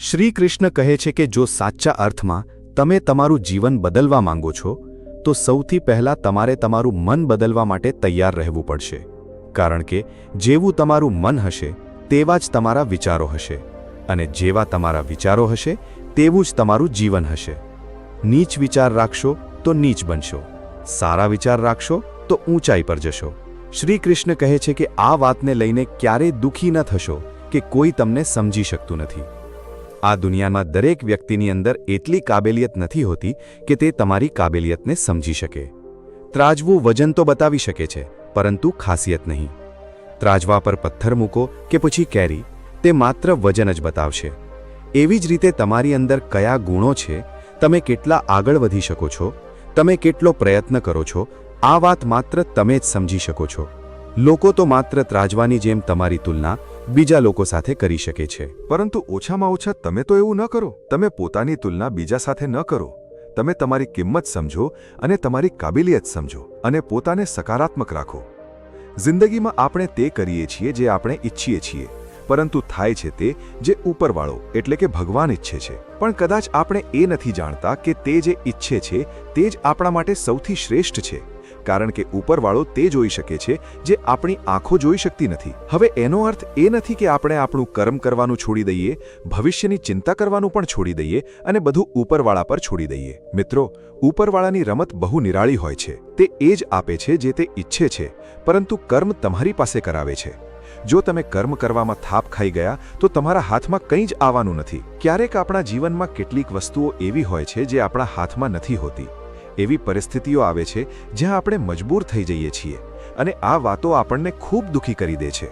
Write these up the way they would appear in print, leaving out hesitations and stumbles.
શ્રી કૃષ્ણ કહે છે કે જો સાચા અર્થમાં તમે તમારું જીવન બદલવા માંગો છો તો સૌથી પહેલાં તમારે તમારું મન બદલવા માટે તૈયાર રહેવું પડશે, કારણ કે જેવું તમારું મન હશે તેવા જ તમારા વિચારો હશે, અને જેવા તમારા વિચારો હશે તેવું જ તમારું જીવન હશે. નીચ વિચાર રાખશો તો નીચ બનશો, સારા વિચાર રાખશો તો ઊંચાઈ પર જશો. શ્રી કૃષ્ણ કહે છે કે આ વાતને લઈને ક્યારેય દુઃખી ન થશો કે કોઈ તમને સમજી શકતું નથી. આ દુનિયામાં દરેક વ્યક્તિની અંદર એટલી કાબેલિયત નથી હોતી કે તે તમારી કાબેલિયતને સમજી શકે. ત્રાજવું વજન તો બતાવી શકે છે, પરંતુ ખાસિયત નહીં. ત્રાજવા પર પથ્થર મૂકો કે પછી કેરી, તે માત્ર વજન જ બતાવશે. એવી જ રીતે તમારી અંદર કયા ગુણો છે, તમે કેટલા આગળ વધી શકો છો, તમે કેટલો પ્રયત્ન કરો છો, આ વાત માત્ર તમે જ સમજી શકો છો. લોકો તો માત્ર ત્રાજવાની જેમ તમારી તુલના બીજા લોકો સાથે કરી શકે છે. પરંતુ ઓછામાં ઓછા તમે તો એવું ન કરો. તમે પોતાની તુલના બીજા સાથે ન કરો. તમે તમારી કિંમત સમજો અને તમારી કાબિલિયત સમજો અને પોતાને સકારાત્મક રાખો. જિંદગીમાં આપણે તે કરીએ છીએ જે આપણે ઈચ્છીએ છીએ, પરંતુ થાય છે તે જે ઉપરવાળો એટલે કે ભગવાન ઈચ્છે છે. પણ કદાચ આપણે એ નથી જાણતા કે તે જે ઈચ્છે છે તે જ આપણા માટે સૌથી શ્રેષ્ઠ છે, કારણ કે ઉપરવાળો તે જોઈ શકે છે જે આપણી આંખો જોઈ શકતી નથી. હવે એનો અર્થ એ નથી કે આપણે આપણું કર્મ કરવાનું છોડી દઈએ, ભવિષ્યની ચિંતા કરવાનું પણ છોડી દઈએ અને બધું ઉપરવાળા પર છોડી દઈએ. મિત્રો, ઉપરવાળાની રમત બહુ નિરાળી હોય છે. તે એ જ આપે છે જે તે ઈચ્છે છે, પરંતુ કર્મ તમારી પાસે કરાવે છે. જો તમે કર્મ કરવામાં થાપ ખાઈ ગયા તો તમારા હાથમાં કંઈ જ આવવાનું નથી. ક્યારેક આપણા જીવનમાં કેટલીક વસ્તુઓ એવી હોય છે જે આપણા હાથમાં નથી હોતી. એવી પરિસ્થિતિઓ આવે છે જ્યાં આપણે મજબૂર થઈ જઈએ છીએ, અને આ વાતો આપણને ખૂબ દુઃખી કરી દે છે.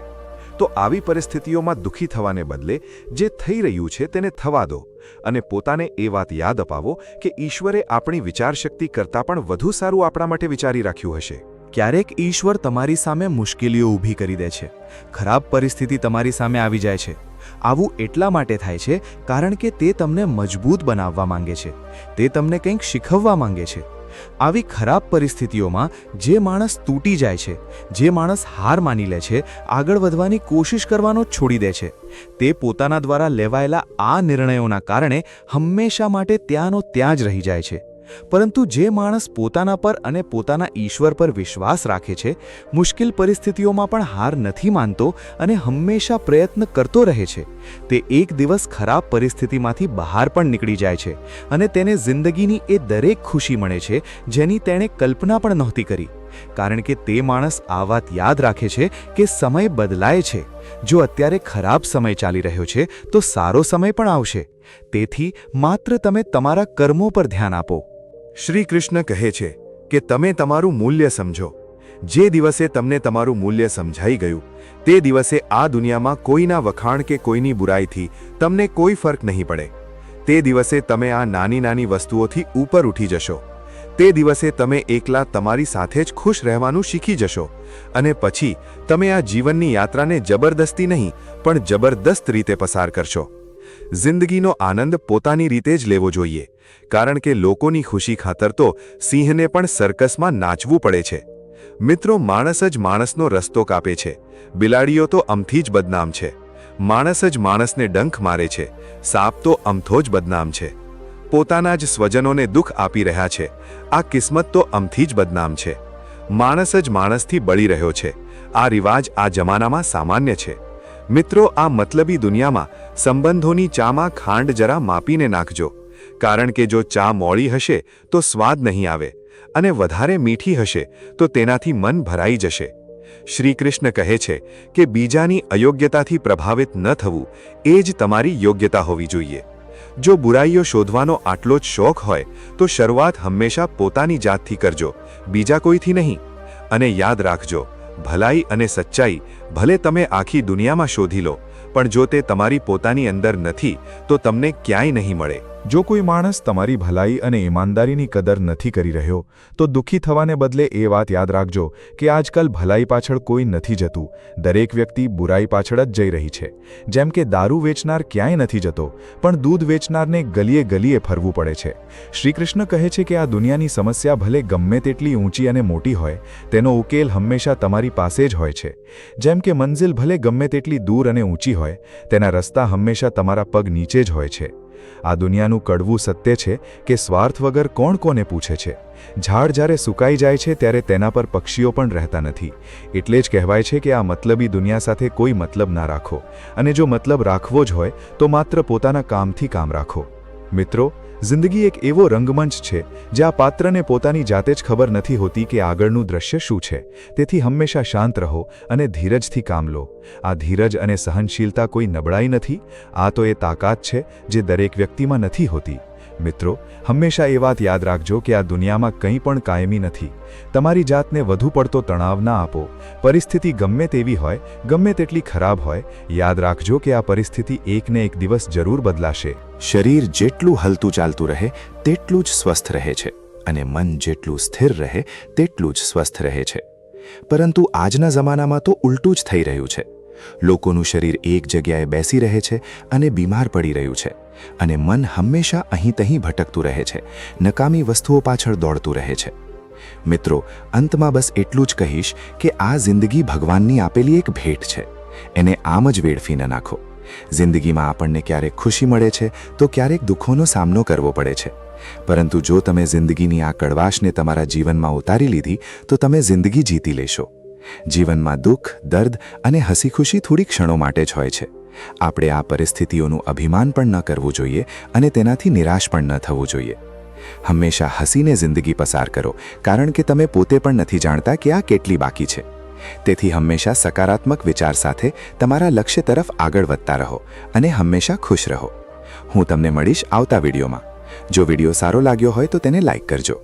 તો આવી પરિસ્થિતિઓમાં દુઃખી થવાને બદલે જે થઈ રહ્યું છે તેને થવા દો, અને પોતાને એ વાત યાદ અપાવો કે ઈશ્વરે આપણી વિચારશક્તિ કરતાં પણ વધુ સારું આપણા માટે વિચારી રાખ્યું હશે. ક્યારેક ઈશ્વર તમારી સામે મુશ્કેલીઓ ઊભી કરી દે છે, ખરાબ પરિસ્થિતિ તમારી સામે આવી જાય છે. આવું એટલા માટે થાય છે કારણ કે તે તમને મજબૂત બનાવવા માંગે છે, તે તમને કંઈક શીખવવા માંગે છે. આવી ખરાબ પરિસ્થિતિઓમાં જે માણસ તૂટી જાય છે, જે માણસ હાર માની લે છે, આગળ વધવાની કોશિશ કરવાનો છોડી દે છે, તે પોતાના દ્વારા લેવાયેલા આ નિર્ણયોના કારણે હંમેશા માટે ત્યાંનો ત્યાં જ રહી જાય છે. પરંતુ જે માણસ પોતાના પર અને પોતાના ઈશ્વર પર વિશ્વાસ રાખે છે, મુશ્કેલ પરિસ્થિતિઓમાં પણ હાર નથી માનતો અને હંમેશા પ્રયત્ન કરતો રહે છે, તે એક દિવસ ખરાબ પરિસ્થિતિમાંથી બહાર પણ નીકળી જાય છે અને તેને જિંદગીની એ દરેક ખુશી મળે છે જેની તેણે કલ્પના પણ નહોતી કરી. કારણ કે તે માણસ આ વાત યાદ રાખે છે કે સમય બદલાય છે. જો અત્યારે ખરાબ સમય ચાલી રહ્યો છે તો સારો સમય પણ આવશે. તેથી માત્ર તમે તમારા કર્મો પર ધ્યાન આપો. શ્રી કૃષ્ણ કહે છે કે તમે તમારું મૂલ્ય સમજો. જે દિવસે તમને તમારું મૂલ્ય સમજાઈ ગયું તે દિવસે આ દુનિયામાં કોઈના વખાણ કે કોઈની બુરાઈથી તમને કોઈ ફરક નહીં પડે. તે દિવસે તમે આ નાની નાની વસ્તુઓથી ઉપર ઉઠી જશો. તે દિવસે તમે એકલા તમારી સાથે જ ખુશ રહેવાનું શીખી જશો, અને પછી તમે આ જીવનની યાત્રાને જબરદસ્તી નહીં પણ જબરદસ્ત રીતે પસાર કરશો. જિંદગીનો આનંદ પોતાની રીતે જ લેવો જોઈએ, કારણ કે લોકોની ખુશી ખાતર તો સિંહને પણ સર્કસમાં નાચવું પડે છે. મિત્રો, માણસ જ માણસનો રસ્તો કાપે છે. બિલાડીઓ તો અમથી જ બદનામ છે. માણસ જ માણસને ડંખ મારે છે. સાપ તો અમથો જ બદનામ છે. પોતાના જ સ્વજનોને દુઃખ આપી રહ્યા છે. આ કિસ્મત તો અમથી જ બદનામ છે. માણસ જ માણસથી બળી રહ્યો છે. આ રિવાજ આ જમાનામાં સામાન્ય છે. મિત્રો, આ મતલબી દુનિયામાં સંબંધોની ચામાં ખાંડ જરા માપીને નાખજો, કારણ કે જો ચા મોળી હશે તો સ્વાદ નહીં આવે, અને વધારે મીઠી હશે તો તેનાથી મન ભરાઈ જશે. શ્રી કૃષ્ણ કહે છે કે બીજાની અયોગ્યતાથી પ્રભાવિત ન થવું એ જ તમારી યોગ્યતા હોવી જોઈએ. જો બુરાઈઓ શોધવાનો આટલો જ શોખ હોય તો શરૂઆત હંમેશા પોતાની જાતથી કરજો, બીજા કોઈથી નહીં. અને યાદ રાખજો, ભલાઈ અને સચ્ચાઈ ભલે તમે આખી દુનિયામાં શોધી લો, પણ જો તે તમારી પોતાની અંદર નથી તો તમને ક્યાંય નહીં મળે. જો કોઈ માણસ તમારી ભલાઈ અને ઈમાનદારીની કદર નથી કરી રહ્યો તો દુઃખી થવાને બદલે એ વાત યાદ રાખજો કે આજકાલ ભલાઈ પાછળ કોઈ નથી જતું, દરેક વ્યક્તિ બુરાઈ પાછળ જ જઈ રહી છે. જેમ કે દારૂ વેચનાર ક્યાંય નથી જતો, પણ દૂધ વેચનારને ગલીએ ગલીએ ફરવું પડે છે. શ્રીકૃષ્ણ કહે છે કે આ દુનિયાની સમસ્યા ભલે ગમે તેટલી ઊંચી અને મોટી હોય, તેનો ઉકેલ હંમેશા તમારી પાસે જ હોય છે. જેમ કે મંઝિલ ભલે ગમે તેટલી દૂર અને ઊંચી હોય, તેના રસ્તા હંમેશા તમારા પગ નીચે જ હોય છે. આ દુનિયાનું કડવું સત્ય છે કે સ્વાર્થ વગર કોણ કોને પૂછે છે. ઝાડ જ્યારે સુકાઈ જાય છે ત્યારે તેના પર પક્ષીઓ પણ રહેતા નથી. એટલે જ કહેવાય છે કે આ મતલબી દુનિયા સાથે કોઈ મતલબ ના રાખો, અને જો મતલબ રાખવો જ હોય તો માત્ર પોતાના કામથી કામ રાખો. મિત્રો, જિંદગી એક એવો રંગમંચ છે જ્યાં પાત્રને પોતાની જાતે જ ખબર નથી હોતી કે આગળનું દ્રશ્ય શું છે. તેથી હંમેશા શાંત રહો અને ધીરજથી કામ લો. આ ધીરજ અને સહનશીલતા કોઈ નબળાઈ નથી, આ તો એ તાકાત છે જે દરેક વ્યક્તિમાં નથી હોતી. મિત્રો, હંમેશા એ વાત યાદ રાખજો કે આ દુનિયામાં કંઈ પણ કાયમી નથી. તમારી જાતને વધુ પડતો તણાવ ના આપો. પરિસ્થિતિ ગમે તેવી હોય, ગમે તેટલી ખરાબ હોય, યાદ રાખજો કે આ પરિસ્થિતિ એકને એક દિવસ જરૂર બદલાશે. શરીર જેટલું હલતું ચાલતું રહે તેટલું જ સ્વસ્થ રહે છે, અને મન જેટલું સ્થિર રહે તેટલું જ સ્વસ્થ રહે છે. પરંતુ આજના જમાનામાં તો ઉલટું જ થઈ રહ્યું છે. લોકોનું શરીર એક જગ્યાએ બેસી રહે છે અને બીમાર પડી રહ્યું છે, અને મન હંમેશા અહીં તહીં ભટકતું રહે છે, નકામી વસ્તુઓ પાછળ દોડતું રહે છે. મિત્રો, અંતમાં બસ એટલું જ કહીશ કે આ જિંદગી ભગવાનની આપેલી એક ભેટ છે. એને આમ જ વેડફી ન નાખો. જિંદગીમાં આપણને ક્યારેક ખુશી મળે છે તો ક્યારેક દુઃખોનો સામનો કરવો પડે છે. પરંતુ જો તમે જિંદગીની આ કડવાશને તમારા જીવનમાં ઉતારી લીધી તો તમે જિંદગી જીતી લેશો. જીવનમાં દુઃખ, દર્દ અને હસી ખુશી થોડી ક્ષણો માટે જ હોય છે. આપણે આ પરિસ્થિતિઓનું અભિમાન પણ ન કરવું જોઈએ અને તેનાથી નિરાશ પણ ન થવું જોઈએ. હંમેશા હસીને જિંદગી પસાર કરો, કારણ કે તમે પોતે પણ નથી જાણતા કે આ કેટલી બાકી છે. તેથી હંમેશા સકારાત્મક વિચાર સાથે તમારા લક્ષ્ય તરફ આગળ વધતા રહો અને હંમેશા ખુશ રહો. હું તમને મળીશ આવતા વિડીયોમાં. જો વિડીયો સારો લાગ્યો હોય તો તેને લાઈક કરજો.